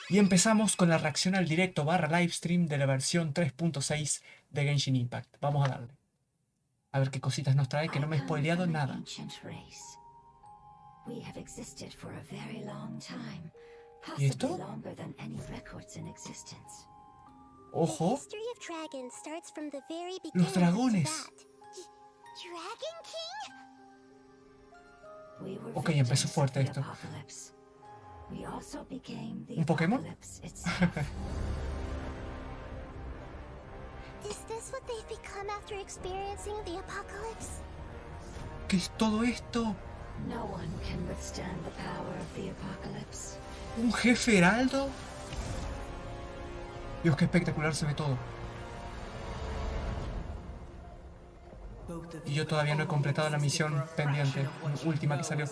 Y empezamos con la reacción al directo / livestream de la versión 3.6 de Genshin Impact. Vamos a darle. A ver qué cositas nos trae, que no me he spoileado nada. ¿Y esto? ¡Ojo! ¡Los dragones! Ok, empezó fuerte esto. ¿Un Pokémon? ¿Qué es todo esto? ¿Un jefe heraldo? Dios, qué espectacular se ve todo. Y yo todavía no he completado la misión pendiente, última que salió.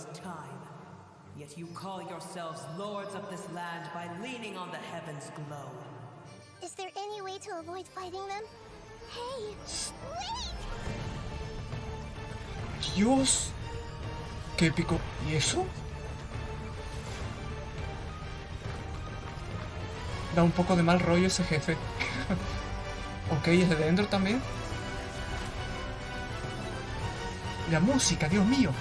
Dios, qué épico. ¿Y eso? Da un poco de mal rollo ese jefe. Ok, es de dentro también. La música, Dios mío.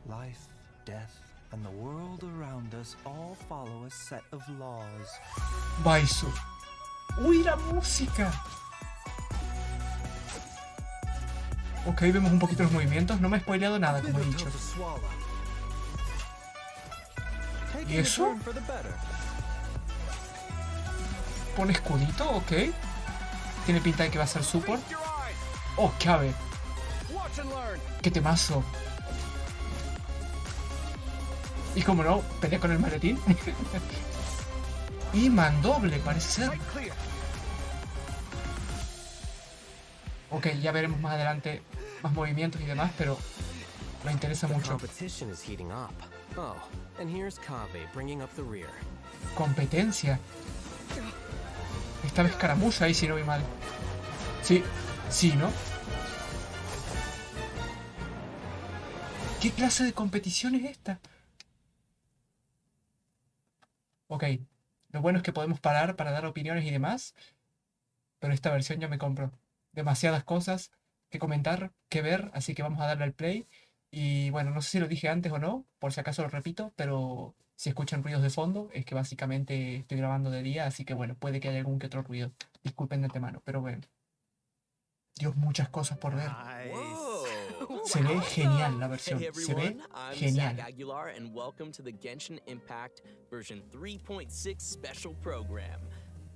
Life, death, and the world around us all follow a set of laws. Baizhu. ¡Uy, la música! Ok, vemos un poquito los movimientos. No me he spoileado nada, como he dicho. ¿Y eso? ¿Pone escudito? Ok. Tiene pinta de que va a ser support. ¡Oh, KAVEH! ¡Qué temazo! Y como no, pelea con el maletín. Y mandoble, parece ser. Ok, ya veremos más adelante más movimientos y demás, pero me interesa mucho. Competencia. Esta vez escaramuza ahí, si no vi mal. Sí, sí, ¿no? ¿Qué clase de competición es esta? Ok, lo bueno es que podemos parar para dar opiniones y demás, pero esta versión ya me compro. Demasiadas cosas que comentar, que ver, así que vamos a darle al play. Y bueno, no sé si lo dije antes o no, por si acaso lo repito, pero si escuchan ruidos de fondo, es que básicamente estoy grabando de día, así que bueno, puede que haya algún que otro ruido. Disculpen de antemano, pero bueno. Dios, muchas cosas por ver. Se ve genial la versión, se ve genial. And welcome to the Genshin Impact version 3.6 special program.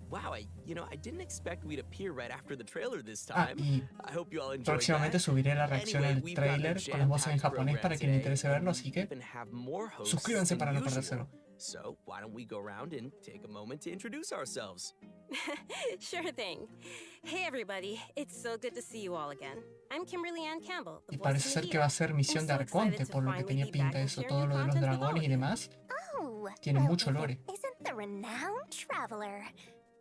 Wow, I didn't expect we'd appear right after the trailer this time. Y I hope you all enjoyed próximamente that. subiré la reacción al Anyway, trailer con las voces en japonés para quien le interese verlo, así que even have more hosts suscríbanse para than no perdérselo. usual. So, why don't we go around and take a moment to introduce ourselves? Sure thing. Hey everybody, it's so good to see you all again. I'm Kimberly Ann Campbell. Y parece ser que va a ser misión de Arconte, por lo que tenía pinta eso, todo lo de los dragones y demás. Tiene mucho lore. Isn't the renowned traveler?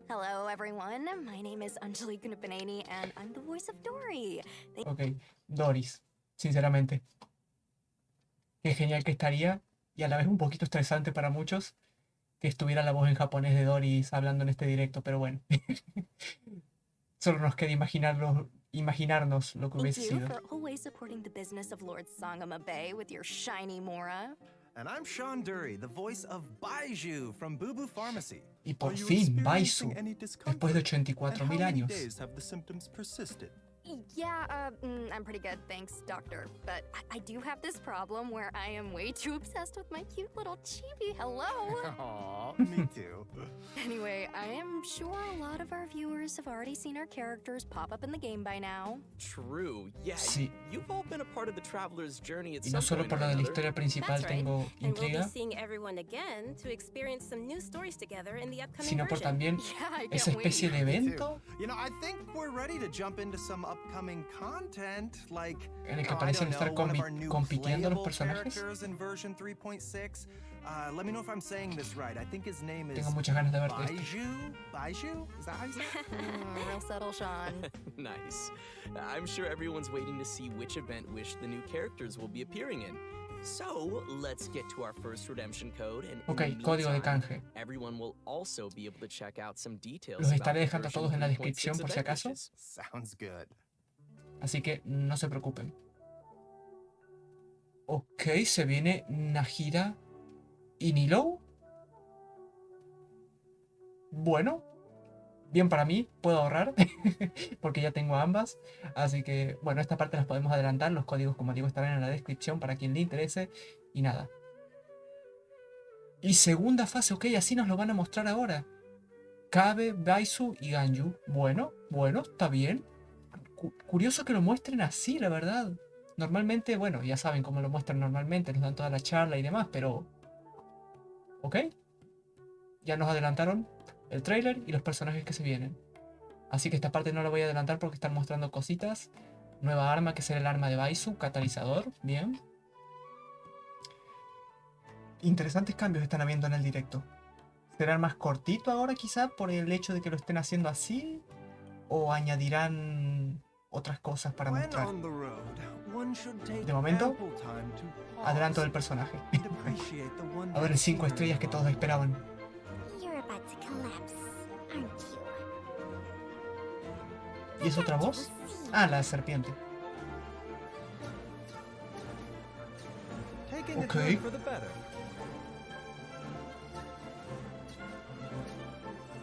Hello everyone, my name is Anjali Kunapanani and I'm the voice of Dory. Ok, Doris, sinceramente. Qué genial que estaría, y a la vez un poquito estresante para muchos, que estuviera la voz en japonés de Doris hablando en este directo, pero bueno. Solo nos queda imaginarnos lo que hubiese sido. For always supporting the business of Lord Sangamabe with your shiny Mora. And I'm Sean Dury, the voice of Baizhu from Boo Boo Pharmacy. Y por fin, Baizhu, después de 84.000 años. Yeah, I'm pretty good, thanks, doctor. But I do have this problem where I am way too obsessed with my cute little chibi. Hello! Aww, me too. Anyway, I am sure a lot of our viewers have already seen our characters pop up in the game by now. True, yeah. Sí. You've all been a part of the traveler's journey at Y no some solo point por or lo de la another. historia principal tengo And we'll be intriga, seeing everyone again to experience some new stories together in the upcoming sino por version. también Yeah, I esa can't wait. especie de evento You know, I think we're ready to jump into some upcoming content, like, en el que I parecen don't estar know, one of our new compitiendo los playable personajes. characters in version 3.6. Let me know if I'm saying this right. I think his name is Tengo muchas ganas de verte. Baizhu? Is that how you say it? Real subtle, Sean. Nice. I'm sure everyone's waiting to see which event the new characters will be appearing in. So, let's get to our first redemption code, and Ok, in the código de meantime, canje. everyone will also be able to check out some details Los about estaré the dejando a version todos en la 3.6 descripción por si event acaso. wishes. Sounds good. Así que no se preocupen. Ok, se viene Nahida y Nilou. Bueno, bien para mí, puedo ahorrar porque ya tengo ambas. Así que, bueno, esta parte las podemos adelantar. Los códigos, como digo, estarán en la descripción para quien le interese. Y nada. Y segunda fase, ok, así nos lo van a mostrar ahora. KAVE, Baizhu y Ganyu. Bueno, está bien. Curioso que lo muestren así, la verdad. Normalmente, bueno, ya saben cómo lo muestran normalmente, nos dan toda la charla y demás, pero... Ok. Ya nos adelantaron el tráiler y los personajes que se vienen. Así que esta parte no la voy a adelantar porque están mostrando cositas. Nueva arma, que será el arma de Baizhu, catalizador, bien. Interesantes cambios están habiendo en el directo. ¿Será más cortito ahora quizá por el hecho de que lo estén haciendo así? ¿O añadirán otras cosas para mostrar? De momento, adelanto del personaje. A ver, 5 estrellas que todos esperaban. You're about to collapse, aren't you? ¿Y es otra voz? Ah, la serpiente. Ok.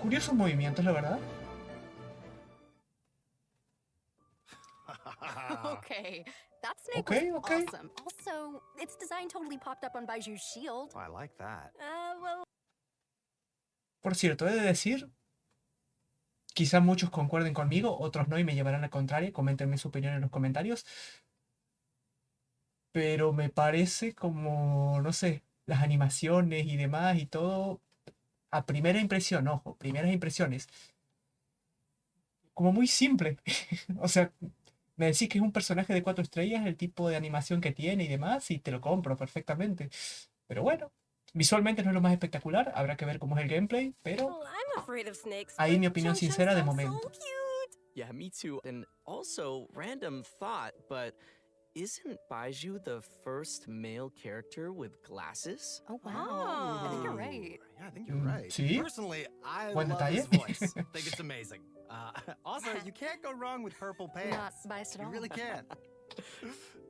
Curiosos movimientos, la verdad. Okay, that snake Okay, was okay. awesome. Also, its design totally popped up on Baiju's shield. I like that. Well, Por cierto, he de decir, quizá muchos concuerden conmigo, otros no y me llevarán a contraria. Coméntenme su opinión en los comentarios. Pero me parece como, no sé, las animaciones y demás y todo, a primera impresión, ojo, primeras impresiones, como muy simple. O sea, me decís que es un personaje de 4 estrellas, el tipo de animación que tiene y demás, y te lo compro perfectamente. Pero bueno, visualmente no es lo más espectacular, habrá que ver cómo es el gameplay, pero Well, I'm afraid of snakes, ahí but mi opinión Chun-Chun sincera de sounds momento. So cute. Yeah, me too. And also, random thought, but isn't Baizhu the first male character with glasses? oh wow, I think you're Oh. right. Yeah, I think you're right. Sí. Personally, I Buen love detalle. his voice. Think it's amazing. Also, you can't go wrong with purple Not pants. biased at You all. really can't.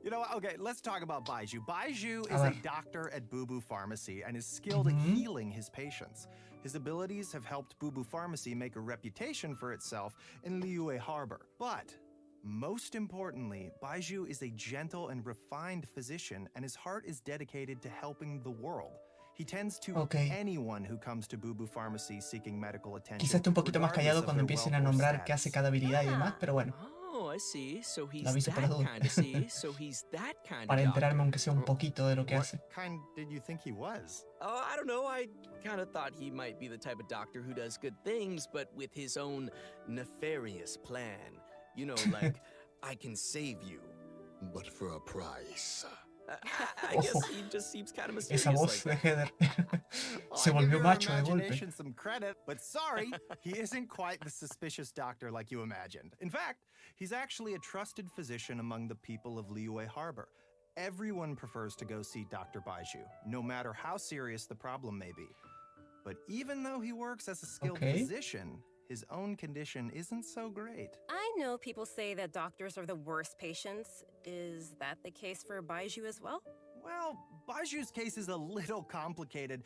You know what? Okay, let's talk about Baizhu. Baizhu A is a ver. doctor at Boo Boo Pharmacy and is skilled at healing his patients. His abilities have helped Boo Boo Pharmacy make a reputation for itself in Liyue Harbor. But most importantly, Baizhu is a gentle and refined physician, and his heart is dedicated to helping the world. He tends to Ok. anyone who comes to Boo Boo Pharmacy seeking medical attention. Quizás esté un poquito más callado regardless of cuando their empiecen a wealth or nombrar qué hace status. cada habilidad y demás, pero bueno, Oh, I see. So he's La aviso por las that dudas. kind of see. So he's that kind para of enterarme doctor. aunque sea un poquito de lo que What hace. kind did you think he was? Oh, I don't know. I kind of thought he might be the type of doctor who does good things, but with his own nefarious plan. You know, like, I can save you. but for a price. I guess he just seems kind of mysterious Esa voz like de that. Heather Well, se I give volvió your macho de golpe. imagination some credit, but sorry, he isn't quite the suspicious doctor like you imagined. In fact, he's actually a trusted physician among the people of Liyue Harbor. Everyone prefers to go see Dr. Baizhu, no matter how serious the problem may be. But even though he works as a skilled Okay. physician, his own condition isn't so great. I know people say that doctors are the worst patients. Is that the case for Baizhu as well? Well, Baiju's case is a little complicated,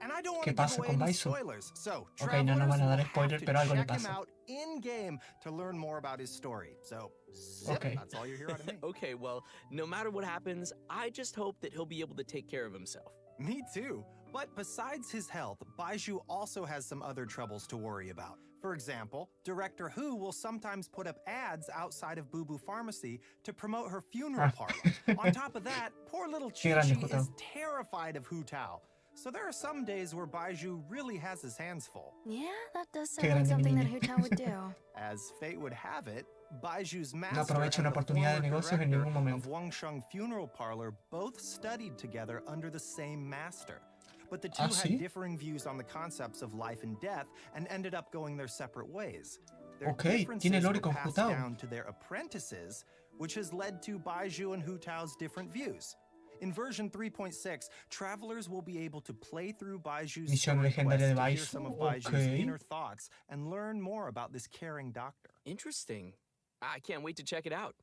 and I don't want ¿Qué to give pasa away con any Baizhu? spoilers. So, Ok, no nos travelers van a will dar have spoiler, to pero algo le check him pasa. out in-game to learn more about his story. So, zip, Ok. that's all you hear out of me. Okay, well, no matter what happens, I just hope that he'll be able to take care of himself. Me too. But besides his health, Baizhu also has some other troubles to worry about. For example, Director Hu will sometimes put up ads outside of Boo Boo Pharmacy to promote her funeral parlor. On top of that, poor little Qué grande, Chi-Chi Hu Tao. is terrified of Hu Tao. So there are some days where Baizhu really has his hands full. Yeah, that does Qué sound like grande mi something that niña. Hu Tao would do. As fate would have it, Baiju's No master aprovecha and una the oportunidad de former negocios en director ningún of momento. Wangsheng Funeral Parlor both studied together under the same master. But the two Ah, had ¿sí? differing views on the concepts of life and death and ended up going their separate ways. Their Ok, tiene differences lore were con Hu passed Tao. down to their apprentices, which has led to Baizhu and Hu Tao's different views. In version 3.6, travelers will be able to play through Baiju's Misión story legendaria de quest to hear Baizhu. some of Baiju's Ok. inner thoughts and learn more about this caring doctor. Interesting. I can't wait to check it out.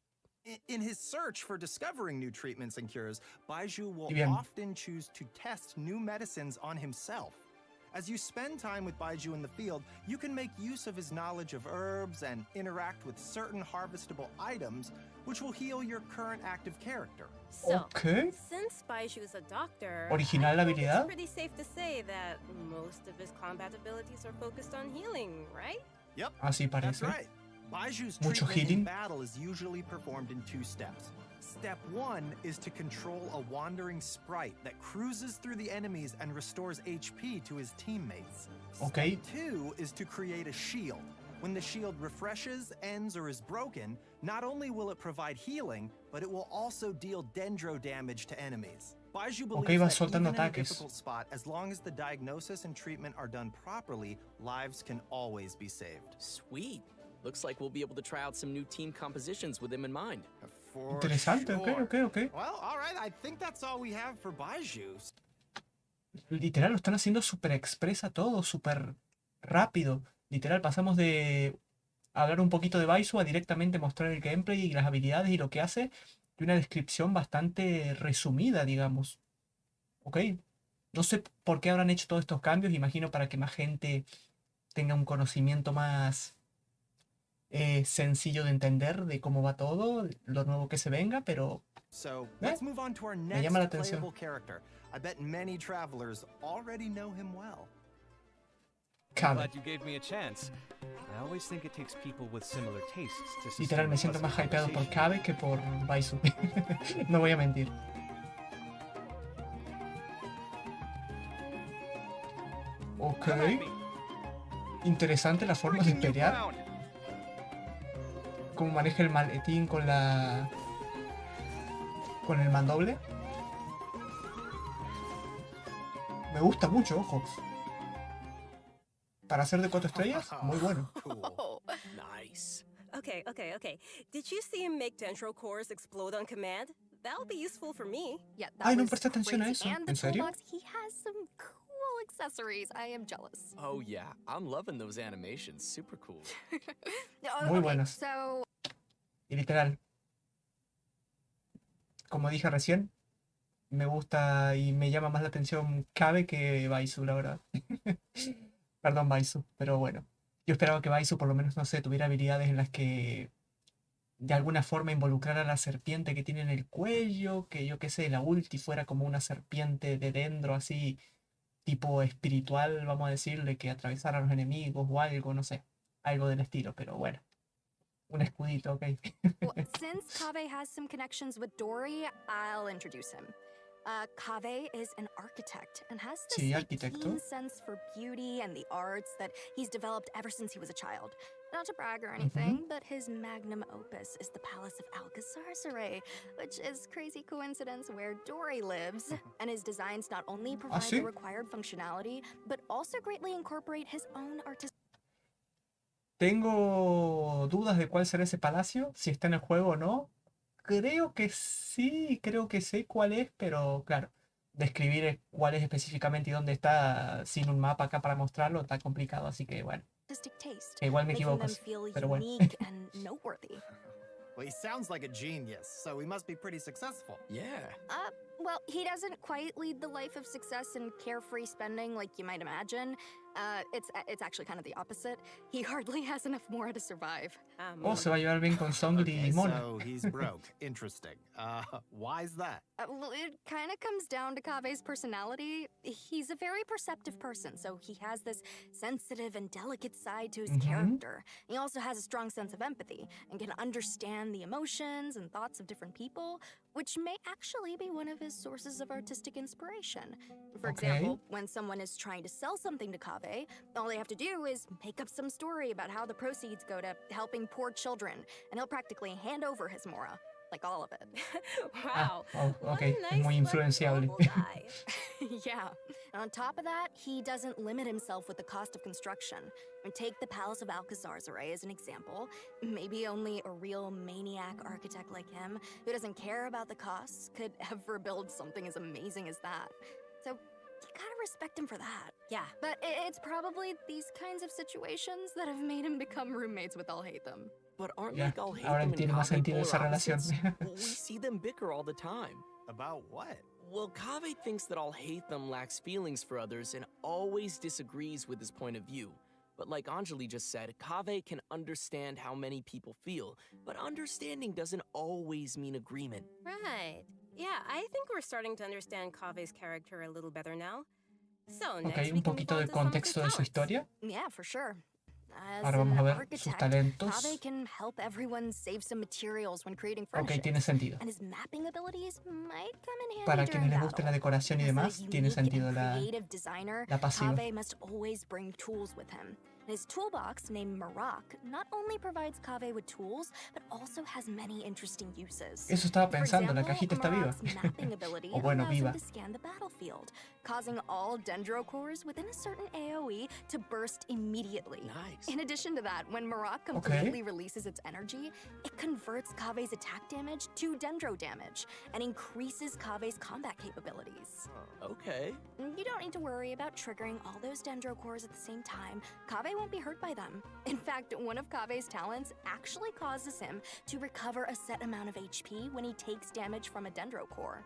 In his search for discovering new treatments and cures, Baizhu will Y bien. often choose to test new medicines on himself. As you spend time with Baizhu in the field, you can make use of his knowledge of herbs and interact with certain harvestable items, which will heal your current active character. So, Ok. since Baizhu is a doctor, Original la I think habilidad. it's pretty safe to say that most of his combat abilities are focused on healing, right? Yep, Así that's parece. right. Baiju's Mucho treatment in healing. battle is usually performed in 2 steps. Step 1 is to control a wandering sprite that cruises through the enemies and restores HP to his teammates. Ok. Step 2 is to create a shield. When the shield refreshes, ends, or is broken, not only will it provide healing, but it will also deal dendro damage to enemies. Baizhu believes va that soltando even in a ataques. difficult spot, as long as the diagnosis and treatment are done properly, lives can always be saved. Sweet. Looks like we'll be able to try out some new team compositions with him in mind. For Interesante, ok, sure. ok, ok. Well, all right, I think that's all we have for Baizhu. Literal, lo están haciendo súper expresa todo, súper rápido. Literal, pasamos de hablar un poquito de Baizhu a directamente mostrar el gameplay y las habilidades y lo que hace, y una descripción bastante resumida, digamos. Ok, no sé por qué habrán hecho todos estos cambios, imagino para que más gente tenga un conocimiento más sencillo de entender de cómo va todo, lo nuevo que se venga, pero So let's move on to our me next llama la atención. playable character. I bet many travelers already know him well. KAVE. Glad you gave me a chance. I always think it takes people with similar tastes to sustain Literal, me a siento más pleasant hypeado por conversation. KAVE que por Baizhu. No voy a mentir. Ok. Come at me. Interesante la forma de Breaking new pelear. ground. Cómo maneja el maletín con la... con el mandoble. Me gusta mucho, ojo. Para ser de 4 estrellas, muy bueno. Cool. Oh, Nice. Okay. Did you see him make dendro cores explode on command? That'll be useful for me. yeah, Ay, that no was presté atención a crazy. eso. And the ¿En serio? toolbox, he has some cool accessories. I am jealous. Oh yeah, I'm loving those animations. Super cool. Oh, Muy okay, buenas. So, Y literal, como dije recién, me gusta y me llama más la atención KAVE que Baizhu, la verdad. Perdón, Baizhu, pero bueno. Yo esperaba que Baizhu por lo menos, no sé, tuviera habilidades en las que de alguna forma involucrara a la serpiente que tiene en el cuello, que yo qué sé, la ulti fuera como una serpiente de dendro así, tipo espiritual, vamos a decirle, que atravesara a los enemigos o algo, no sé, algo del estilo, pero bueno. Un escudito, ok. well, since Kaveh has some connections with Dory, I'll introduce him. Kaveh is an architect and has this Sí, like, arquitecto. keen sense for beauty and the arts that he's developed ever since he was a child. Not to brag or anything, but his magnum opus is the Palace of Alcazarceray, which is crazy coincidence where Dory lives. And his designs not only provide sí? the required functionality, but also greatly incorporate his own artistic. Tengo dudas de cuál será ese palacio, si está en el juego o no. Creo que sí, creo que sé cuál es, pero claro, describir cuál es específicamente y dónde está sin un mapa acá para mostrarlo está complicado, así que bueno, Taste, que igual me making equivoco, them feel pero bueno. unique and noteworthy. Well, he sounds like a genius, so he must be pretty successful. Yeah. Well, he doesn't quite lead the life of success and carefree spending like you might imagine. It's actually kind of the opposite. He hardly has enough more to survive. Oh, se va a llevar bien con Songli y Okay, Mona. so he's broke. Interesting. Why's that? Well, it kind of comes down to Kaveh's personality. He's a very perceptive person, so he has this sensitive and delicate side to his character. He also has a strong sense of empathy and can understand the emotions and thoughts of different people, which may actually be one of his sources of artistic inspiration. For Okay. example, when someone is trying to sell something to Kaveh, all they have to do is make up some story about how the proceeds go to helping poor children, and he'll practically hand over his mora. like all of it. Wow. Oh, what ok, a es nice, muy like, influenciable. global guy. Yeah. And on top of that, he doesn't limit himself with the cost of construction. And take the Palace of Alcazar's array as an example. Maybe only a real maniac architect like him, who doesn't care about the costs, could ever build something as amazing as that. So you gotta respect him for that. Yeah. But it's probably these kinds of situations that have made him become roommates with Alhaitham. But aren't Ya, like all ahora Haytham and entiendo más Kaveh sentido polar esa relación. opposites? We see them bicker all the time. About what? Well, Kaveh thinks that all Haytham lacks feelings for others and always disagrees with his point of view. But like Anjali just said, Kaveh can understand how many people feel, but understanding doesn't always mean agreement. Right. Yeah, I think we're starting to understand Kave's character a little better now. So, Ok, next un we can move poquito on de to some of his contexto de su talents. historia. Yeah, for sure. As Ahora vamos an a ver sus architect, talentos. Kaveh can help everyone save some materials when creating furniture. Ok, tiene sentido. And his mapping abilities might come in handy Para during quienes les guste la battle. decoración y As a demás, tiene unique sentido and la creative designer, pasiva. Kaveh must always bring tools with him. His toolbox, named Marak, not only provides Kaveh with tools, but also has many interesting uses. Eso estaba For pensando, la example, cajita está viva. Marak's mapping ability O bueno, allows viva. him to scan the battlefield, causing all dendrocores within a certain AoE to burst immediately. Nice. In addition to that, when Marak completely releases its energy, it converts Kaveh's attack damage to dendro damage and increases Kaveh's combat capabilities. Okay. You don't need to worry about triggering all those dendro cores at the same time. Kaveh won't be hurt by them. In fact, one of Kaveh's talents actually causes him to recover a set amount of HP when he takes damage from a dendro core.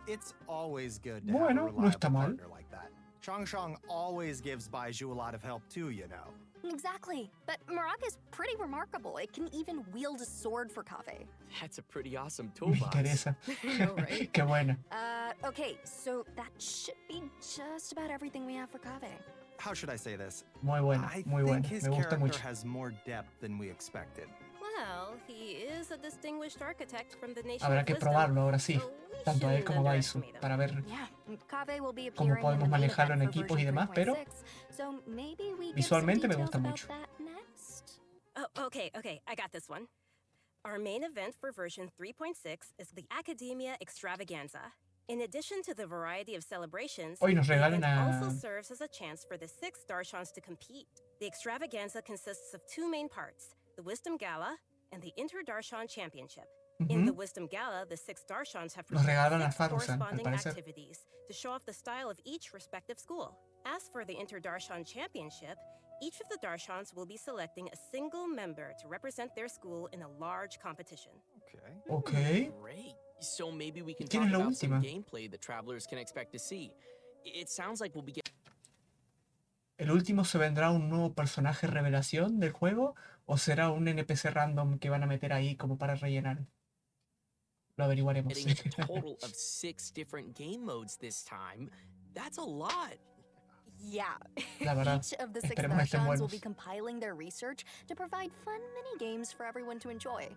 It's always good to have a Bueno, no reliable está mal. partner like that. Changshang always gives Baizhu a lot of help too, you know. Exactly. But Marak is pretty remarkable. It can even wield a sword for Kaveh. That's a pretty awesome Me toolbox. interesa. I know, right? Qué buena. Okay, so that should be just about everything we have for Kaveh. How should I say this? Muy buena, I muy buena. think his Me gusta character mucho. has more depth than we expected. Well, he is a distinguished architect from the nation Habrá of que wisdom, probarlo ahora sí, so we tanto a él shouldn't como a Baizhu, underestimate him. para ver Yeah, Kaveh will be cómo appearing in podemos the main manejarlo en event for equipos y version demás, pero 3.6, so maybe we get some visualmente me details gusta about mucho. that next. Oh, okay, I got this one. Our main event for version 3.6 is the Academia Extravaganza. In addition to the variety of celebrations, Hoy nos the regalan event a... also serves as a chance for the 6 Darshans to compete. The Extravaganza consists of 2 main parts, the Wisdom Gala and the Inter-Darshan Championship. In the Wisdom Gala, the 6 Darshans have Nos prepared regalaron a 6 Farusan, al corresponding parecer. activities to show off the style of each respective school. As for the Inter-Darshan Championship, each of the Darshans will be selecting a single member to represent their school in a large competition. Okay. Ok. Great. So maybe we can ¿Quién talk es la about some última? gameplay that travelers can expect to see. It sounds like we'll be getting ¿El último se vendrá un nuevo personaje revelación del juego o será un NPC random que van a meter ahí como para rellenar? Lo averiguaremos. a total of 6 different game modes this time. That's a lot. Yeah. La verdad, Each of the 6 esperemos que estén Darshans will be buenos. compiling their research to provide fun mini-games for everyone to enjoy.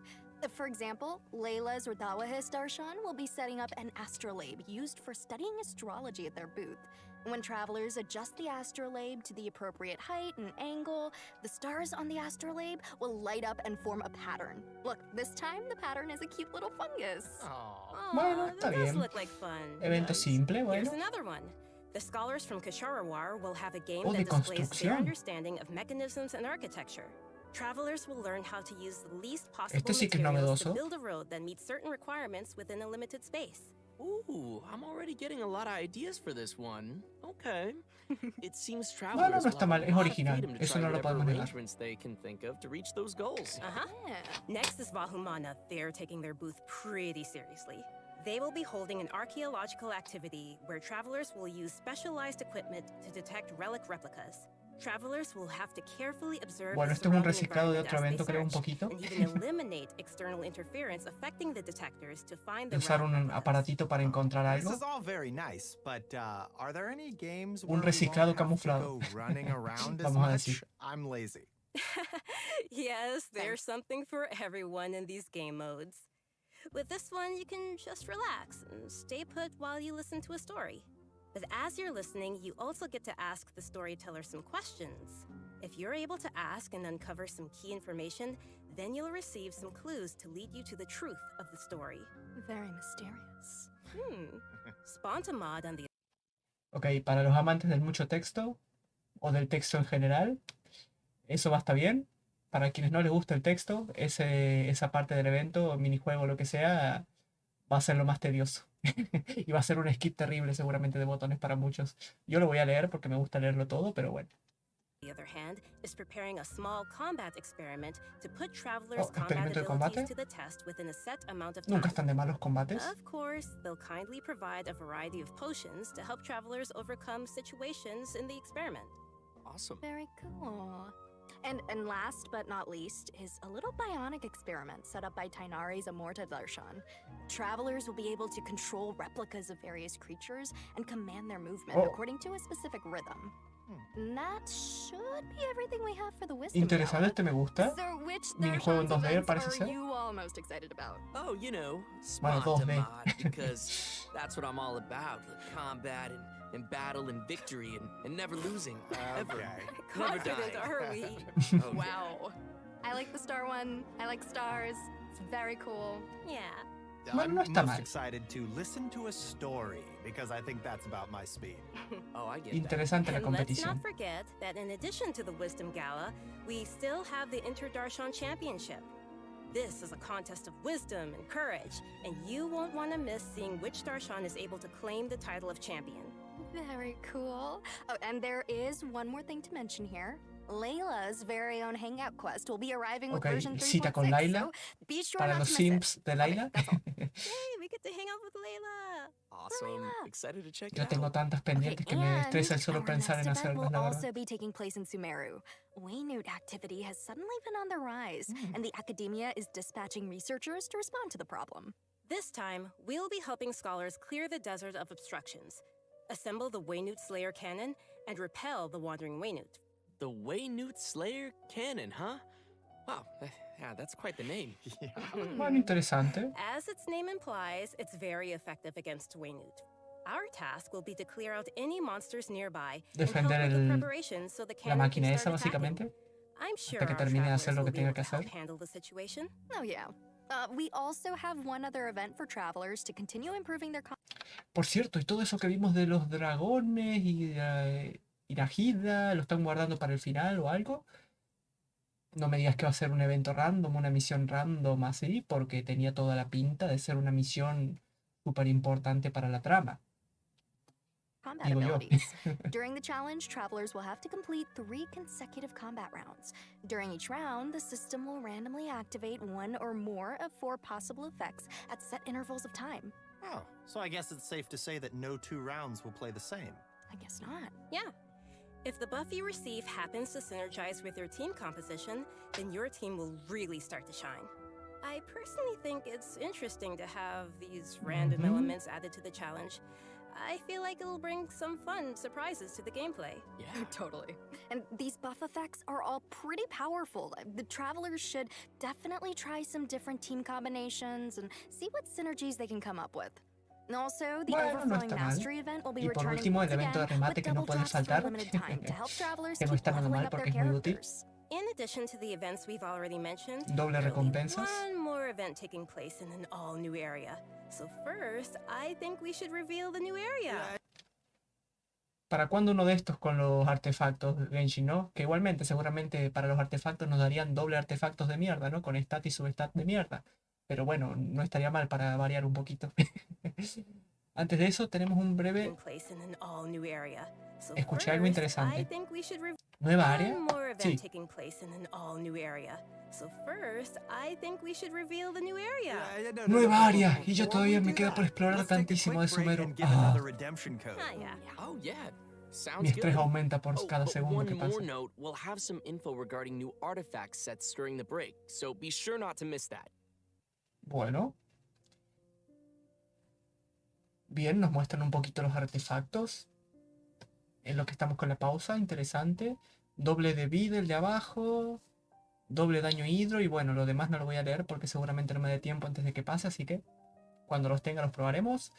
For example, Layla's or Dawahis Darshan will be setting up an astrolabe used for studying astrology at their booth. When travelers adjust the astrolabe to the appropriate height and angle, the stars on the astrolabe will light up and form a pattern. Look, this time the pattern is a cute little fungus. Aw. Bueno, that está does bien. look like fun. Evento simple, Here's bueno. another one. The scholars from Kasharawar will have a game Oh, de that displays their construcción. understanding of mechanisms and architecture. Travelers will learn how to use the least possible Este sí que es materials to novedoso. build a road that meets certain requirements within a limited space. Ooh, I'm already getting a lot of ideas for this one. Okay. It seems no travelers está will mal, have es a lot of original. freedom to Eso try no lo whatever podemos negar. arrangements they can think of to reach those goals. Yeah. Next is Vahumana. They're taking their booth pretty seriously. They will be holding an archaeological activity where travelers will use specialized equipment to detect relic replicas. Travelers will have to carefully observe Bueno, the esto es un surrounding reciclado de environment otro as they evento, creo, un search, poquito. and even eliminate external interference affecting the detectors to find the Usar relic un replicas. aparatito para encontrar This algo. is all very nice, but are there any games Un where we reciclado won't have to camuflado. go running around as Vamos a much? decir. I'm lazy. Yes, there's something for everyone in these game modes. With this one, you can just relax and stay put while you listen to a story. But as you're listening, you also get to ask the storyteller some questions. If you're able to ask and uncover some key information, then you'll receive some clues to lead you to the truth of the story. Very mysterious. Spontamod on the Ok, para los amantes del mucho texto, o del texto en general, eso va a estar bien. Para quienes no les gusta el texto, esa parte del evento, minijuego, lo que sea, va a ser lo más tedioso. Y va a ser un skip terrible seguramente de botones para muchos. Yo lo voy a leer porque me gusta leerlo todo, pero bueno. other hand, is preparing a small combat experiment to put travelers' combat ¿experimento de combate? abilities to the test within a set amount of time. Nunca están de malos combates. Of course, they'll kindly provide a variety of potions to help travelers overcome situations in the experiment. Awesome. Very cool. And last but not least is a little bionic experiment set up by Tainari's Amorta Darshan. Travelers will be able to control replicas of various creatures and command their movement according to a specific rhythm. And that should be everything we have for the wisdom. Interesante, este me gusta. So which Minijuego en 2D parece are ser. you all most excited about? Oh, you know, Bueno, 2D. Spontamod, because that's what I'm all about. Combat and battle and victory and never losing. Ever. Never Confident dying. are we? Oh, Wow. I like the star one. I like stars. It's very cool. Yeah. Bueno, no I'm está most mal. excited to listen to a story because I think that's about my speed. Oh, I get that. Interesante la And let's competición. not forget that in addition to the Wisdom Gala, we still have the Inter-Darshan Championship. This is a contest of wisdom and courage, and you won't want to miss seeing which Darshan is able to claim the title of champion. Very cool. Oh, and there is one more thing to mention here. Layla's very own hangout quest will be arriving with Ok, version 3.6. cita con Layla So be sure para not los to miss simps it. de Layla. that's all. Yay, we get to hang out with Layla! Awesome. Layla. Excited to check it Yo out. tengo tantas pendientes que me And estresa el solo our pensar en next event hacerlas, will la verdad. also be taking place in Sumeru. Waynute activity has suddenly been on the rise, and the academia is dispatching researchers to respond to the problem. This time, we'll be helping scholars clear the desert of obstructions, assemble the Waynute Slayer cannon, and repel the wandering Waynute. The Waynute Slayer Cannon, huh? Wow, yeah, that's quite the name. Bueno, interesante. As its name implies, it's very effective against Waynute. Our task will be to clear out any monsters nearby and help Defender with the el- preparations so the La cannon máquina can esa, start attacking. básicamente. I'm sure que our termine de hacer travelers lo will que be tenga able que to help hacer. handle the situation. Oh, yeah. We also have one other event for travelers to continue improving their Por cierto, y todo eso que vimos de los dragones y Nahida, ¿lo están guardando para el final o algo? No me digas que va a ser un evento random, una misión random así, porque tenía toda la pinta de ser una misión súper importante para la trama. combat Digo yo. abilities. During the challenge, travelers will have to complete 3 consecutive combat rounds. During each round, the system will randomly activate 1 or more of 4 possible effects at set intervals of time. Oh, so I guess it's safe to say that no 2 rounds will play the same. I guess not. Yeah. If the buff you receive happens to synergize with your team composition, then your team will really start to shine. I personally think it's interesting to have these random elements added to the challenge. I feel like it'll bring some fun surprises to the gameplay. Yeah. Totally. And these buff effects are all pretty powerful. The travelers should definitely try some different team combinations and see what synergies they can come up with. And also, the Bueno, no Overflowing está mal. Mastery event will be Y por returning último, el once evento de again remate with que no double puedes drops for a saltar, limited time to help travelers que no keep está nada leveling mal up their porque es muy útil. characters. In addition to the events we've already mentioned, Doble there'll be recompensas. one more event taking place in an all-new area. So first, I think we should reveal the new area. ¿Para cuándo uno de estos con los artefactos de Genshin, no? Que igualmente, seguramente para los artefactos nos darían doble artefactos de mierda, ¿no? Con stat y substat de mierda. Pero bueno, no estaría mal para variar un poquito. Antes de eso, tenemos un breve... Taking place in an all-new area. So Escuché algo first, interesante. I think we should reveal ¿Nueva área? one more event Sí. taking place in an all-new area. So first, I think we should reveal the new area. Nueva área, y yo Before todavía we me do queda that, por explorar let's take a tantísimo quick de break Sumeru. and give Ah, another redemption code. Ah, yeah. Oh, yeah. mi Sounds estrés good. aumenta por Oh, cada but segundo one que more pasa. note, we'll have some info regarding new artifact sets during the break, so be sure not to miss that. Bueno. Bien, nos muestran un poquito los artefactos. En lo que estamos con la pausa, interesante. Doble de vida el de abajo. Doble daño hidro. Y bueno, lo demás no lo voy a leer porque seguramente no me dé tiempo antes de que pase. Así que cuando los tenga los probaremos.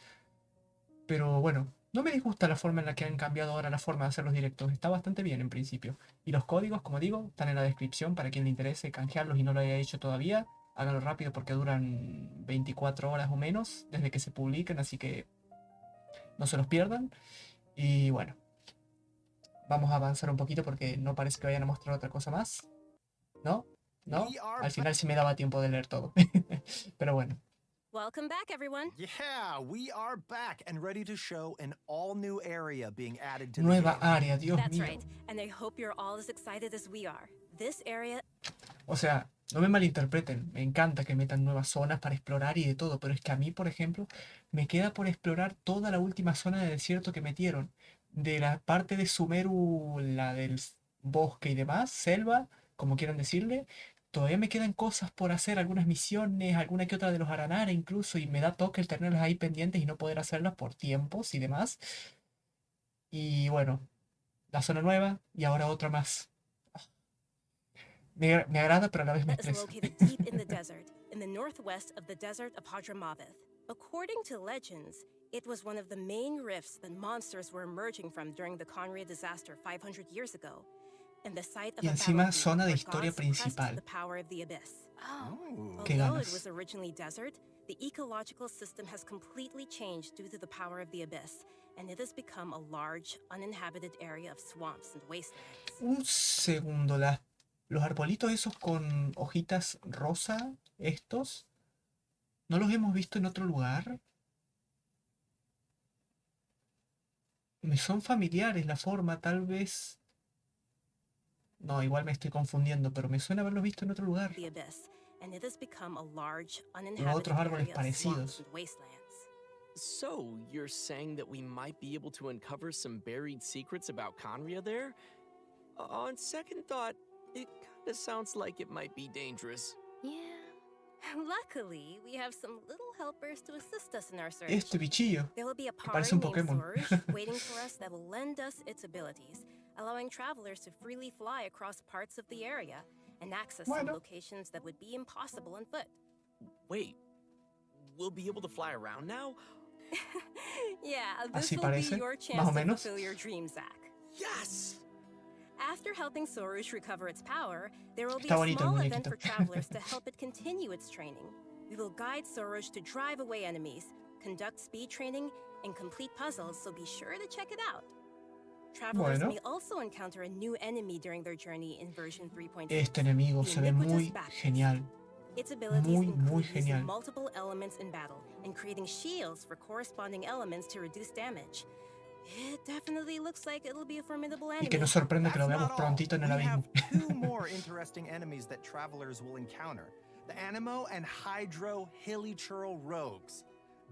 Pero bueno, No me disgusta la forma en la que han cambiado ahora la forma de hacer los directos. Está bastante bien en principio. Y los códigos, como digo, están en la descripción para quien le interese canjearlos y no lo haya hecho todavía. Háganlo rápido porque duran 24 horas o menos desde que se publiquen, así que no se los pierdan. Y bueno, vamos a avanzar un poquito porque no parece que vayan a mostrar otra cosa más. ¿No? ¿No? Al final sí me daba tiempo de leer todo. Pero bueno. Welcome back, everyone. Yeah, we are back and ready to show an all-new area being added to the Nueva game. área, Dios That's mío. right, and I hope you're all as excited as we are. This area... O sea, no me malinterpreten, me encanta que metan nuevas zonas para explorar y de todo, pero es que a mí, por ejemplo, me queda por explorar toda la última zona de desierto que metieron. De la parte de Sumeru, la del bosque y demás, selva, como quieran decirle, todavía me quedan cosas por hacer, algunas misiones, alguna que otra de los Aranara incluso, y me da toque el tenerlas ahí pendientes y no poder hacerlas por tiempos y demás. Y bueno, la zona nueva y ahora otra más. Me agrada, pero a la vez me is estresa. located deep in the desert, in the northwest of the desert of Hadramaveth. According to legends, it was one of the main rifts that monsters were emerging from during the Conria disaster 500 years ago, and the site of Y a encima battlefield zona de where historia gods suppressed principal. the power of the abyss. Qué Although it ganas. was originally desert, the ecological system has completely changed due to the power of the abyss, and it has become a large, uninhabited area of swamps and wastelands. Un segundo, los arbolitos esos con hojitas rosa, estos, ¿no los hemos visto en otro lugar? Me son familiares la forma, tal vez... No, igual me estoy confundiendo, pero me suena haberlos visto en otro lugar. The abyss, and it has become a large, U uninhabited otros árboles area of swamps parecidos. and wastelands. So, you're saying that we might be able to uncover some buried secrets about Conria there? On second thought, it kinda sounds like it might be dangerous. Yeah. Luckily, we have some little helpers to assist us in our search. Este bichillo. There will be a parece party un named Pokémon. Sorush waiting for us that will lend us its abilities, allowing travelers to freely fly across parts of the area and access some Bueno. locations that would be impossible on foot. Wait, we'll be able to fly around now? Yeah, this Así will parece, be your más chance o to menos. fulfill your dream, Zach. Yes! After helping Sorush recover its power, there will be Está a bonito el small event muñequito. for travelers to help it continue its training. We will guide Sorush to drive away enemies, conduct speed training, and complete puzzles, so be sure to check it out. Travelers Bueno. may also encounter a new enemy during their journey in version 3.6. Este enemigo the se ve ubiquitous muy Bacchus. genial. Its abilities muy include using genial. multiple elements in battle and creating shields for corresponding elements to reduce damage. It definitely looks like it'll be a formidable enemy. Y que nos sorprende que lo That's veamos not all. prontito en el We have abismo. two more interesting enemies that travelers will encounter. The Animo and Hydro Hilichurl rogues.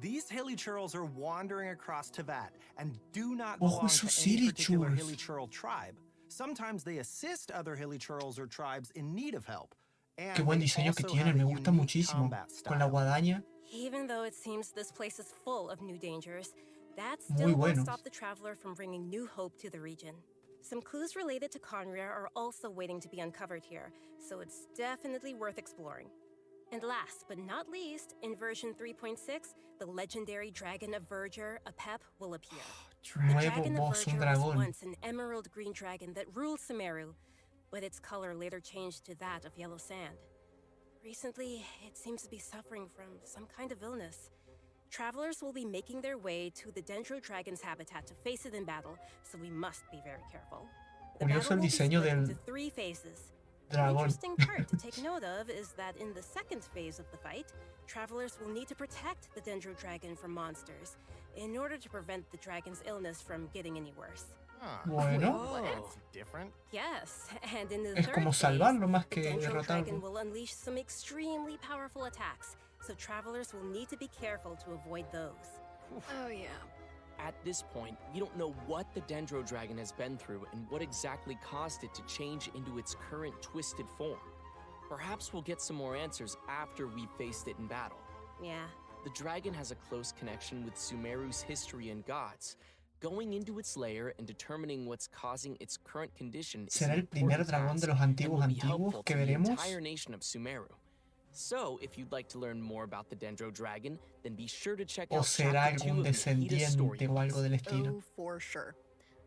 These Hilichurls are wandering across Teyvat and do not Ojo, belong to esos any particular Hilichurls. Hilichurl tribe. Sometimes they assist other Hilichurls or tribes in need of help. And Qué buen they diseño que also tienen, have me a gusta unique muchísimo. combat Con la style. guadaña. Even though it seems this place is full of new dangers, that Muy still won't buenos. stop the traveler from bringing new hope to the region. Some clues related to Conria are also waiting to be uncovered here, so it's definitely worth exploring. And last but not least, in version 3.6, the legendary dragon of Verger, Apep, will appear. The Nuevo dragon of boss, un Verger was dragón. once an emerald green dragon that ruled Sumeru, but its color later changed to that of yellow sand. Recently, it seems to be suffering from some kind of illness. Travelers will be making their way to the Dendro Dragon's habitat to face it in battle, so we must be very careful. The Curioso battle el will be diseño split del into 3 phases. An dragón. interesting part to take note of is that in the second phase of the fight, travelers will need to protect the Dendro Dragon from monsters in order to prevent the dragon's illness from getting any worse. Huh. Bueno, That's different. Yes, and in the es third como phase, salvarlo más the que Dendro Dragon derrotarlo. will unleash some extremely powerful attacks, so travelers will need to be careful to avoid those. Oh, yeah. At this point, we don't know what the Dendro Dragon has been through and what exactly caused it to change into its current twisted form. Perhaps we'll get some more answers after we've faced it in battle. Yeah. The dragon has a close connection with Sumeru's history and gods. Going into its lair and determining what's causing its current condition is ¿Será an el primer important dragón de task los and antiguos will be antiguos helpful que to the veremos? entire nation of Sumeru. So, if you'd like to learn more about the Dendro Dragon, then be sure to check O out será Chapter 2 algún of Nahida's story. descendiente o algo del estilo. Oh, for sure.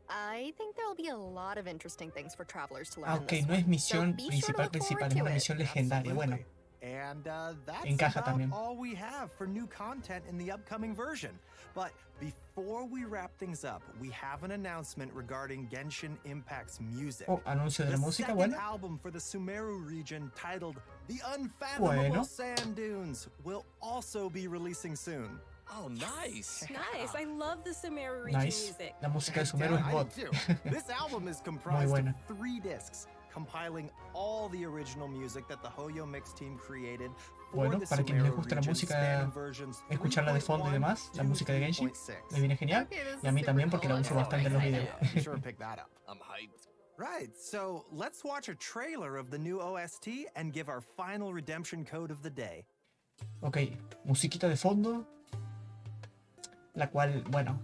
I think there'll be a lot of interesting things for travelers to learn Ah, in ok, this no es one. misión So be sure to principal, look forward es to una it. misión legendaria. Bueno, And that's encaja about también. all we have for new content in the upcoming version. But before we wrap things up, we have an announcement regarding Genshin Impact's music. Oh, anuncio de la The música, second bueno. album for the Sumeru region, titled The Unfathomable Bueno. Sand Dunes, will also be releasing soon. Oh, nice. Nice. I love the Sumeru region Nice. music. La música de Sumeru Yeah, es I God. do too. This album is comprised buena. of 3 discs, compiling all the original music that the Hoyo Mix team created for Bueno, the para quienes les Sumeru gusta la region, música, spanning versions escucharla de fondo y 3.1 demás, la to música de Genshin, 3.6. me viene genial. Okay, this Y a mí is también super porque la cool. uso I'm bastante en los excited. videos. Be sure to pick that up. I'm hyped. Right, so let's watch a trailer of the new OST and give our final redemption code of the day. Ok, musiquita de fondo, la cual, bueno,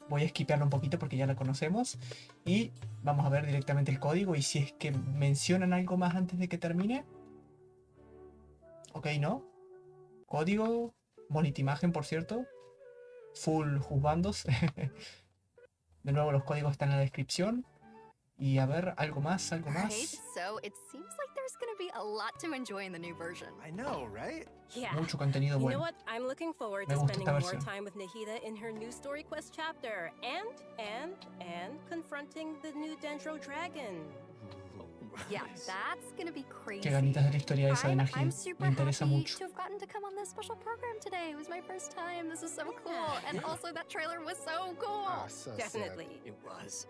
voy a skipearla un poquito porque ya la conocemos. Y vamos a ver directamente el código y si es que mencionan algo más antes de que termine. Ok, no. Código, bonita imagen, por cierto. Full juzbandos. De nuevo, los códigos están en la descripción. Y a ver, algo más, algo Right, más. so it seems like there's gonna be a lot to enjoy in the new version. I know, right? Yeah. Mucho contenido You know bueno. what? I'm looking forward Me to gusta spending esta more versión. time with Nahida in her new story quest chapter and confronting the new Dendro Dragon. Yeah, that's gonna be crazy. Qué ganitas de la historia esa de I'm Nahida. super Me interesa happy mucho. to have gotten to come on this special program today. It was my first time. This is so cool. And also that trailer was so cool. Ah, so sad. Definitely. It was.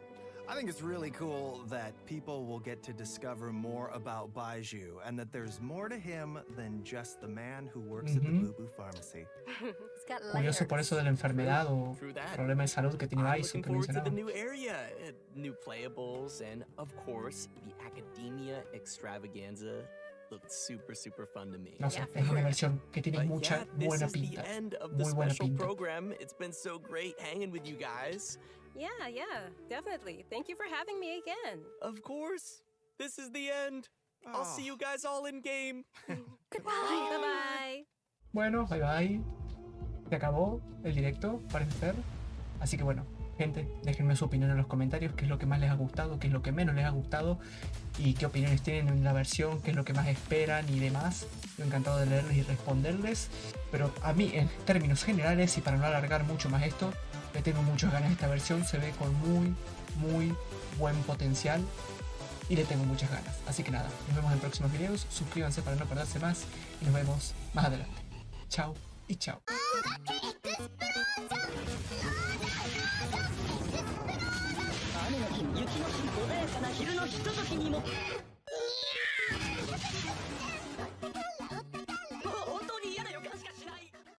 I think it's really cool that people will get to discover more about Baizhu and that there's more to him than just the man who works at the Ujú. Boo Boo Pharmacy. It's got Curioso por eso de la enfermedad o True that. problema de salud que tiene I'm Baizhu looking que forward to the mencionaba. new area, new playables, and of course, the academia extravaganza looked super, super fun to me. No sé, Yeah, es una for versión que tiene But mucha yeah, this buena is the pinta. end of the Muy buena special pinta. program. It's been so great hanging with you guys. Yeah, definitely. Thank you for having me again. Of course, this is the end. I'll see you guys all in game. Goodbye. Bye-bye. Bueno, bye bye. Se acabó el directo, parece ser. Así que bueno, gente, déjenme su opinión en los comentarios, qué es lo que más les ha gustado, qué es lo que menos les ha gustado y qué opiniones tienen en la versión, qué es lo que más esperan y demás. Yo encantado de leerles y responderles. Pero a mí, en términos generales, y para no alargar mucho más esto, le tengo muchas ganas a esta versión, se ve con muy buen potencial y le tengo muchas ganas. Así que nada, nos vemos en próximos videos, suscríbanse para no perderse más y nos vemos más adelante. Chao y chao. 雨の日雪の日穏やかな昼のひとときにも